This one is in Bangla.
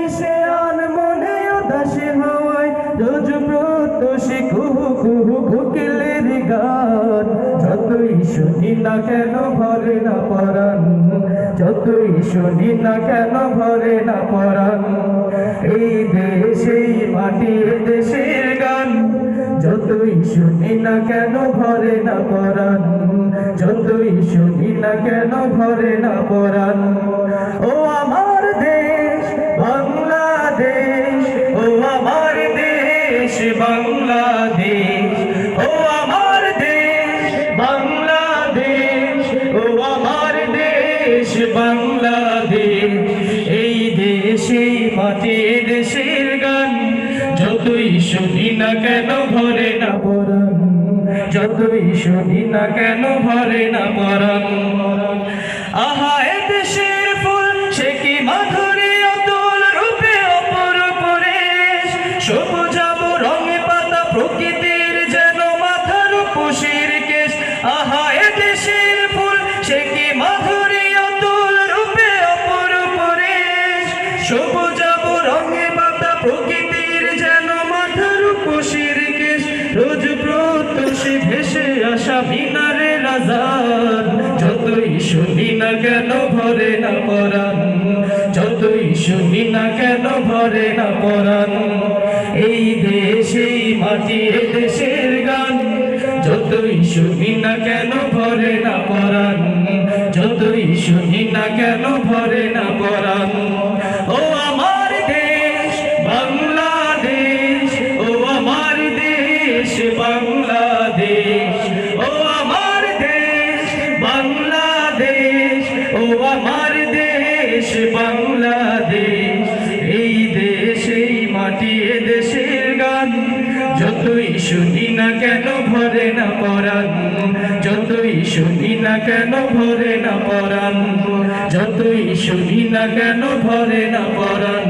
ভেসে আন মনে উদাসী হাওয়ায় রোজ প্রত্যুষে কুহু কুহু কোকিলের গান যতই শুনি না কেন ভরে না পরাণ যতই শুনি না কেন ভরে না পরাণ এই দেশেই মাটি দেশের গান যতই শুনি না কেন ভরে না পরাণ যতই শুনি না কেন ভরে না পরাণ ও আমার দেশ বাংলাদেশ ও আমার দেশ বাংলাদেশ ও আমার দেশ বাংলাদেশ ও আমার দেশ বাংলাদেশ এই দেশেই মাটি দেশের গান যতই শুনি না কেন ভরে না পরাণ যতই শুনি না কেন ভরে না পরাণ আহা এ দেশের ফুল সে কি মাধুরী অতুল রূপে অপরূপ পরেশ সবুজাব রঙে পাতা প্রকৃতির যেন মাথার উপশির কেশ আহা এ দেশের ফুল সে কি মাধুরী অতুল রূপে অপরূপ পরেশ সবুজাব রঙে পাতা প্রকৃতির যেন মাথার উপশির কেশ রোজ প্রত্যুষে ভেসে আসা মিনারে রাজার যতই শুনি না কেন ভরে না পরাণ যতই শুনি না কেন ভরে না পরাণ এই দেশেই মাটি দেশের গান যতই শুনি না কেন ভরে না পরাণ যতই শুনি না কেন ভরে না পরাণ ও আমার দেশ বাংলাদেশ ও আমার দেশ বাংলাদেশ ও আমার দেশ বাংলাদেশ ও আমার দেশ বাংলাদেশ এই দেশেই মাটি দেশের গান যতই শুনি না কেন ভরে না পরাণ যতই শুনি না কেন ভরে না পরাণ যতই শুনি না কেন ভরে না পরাণ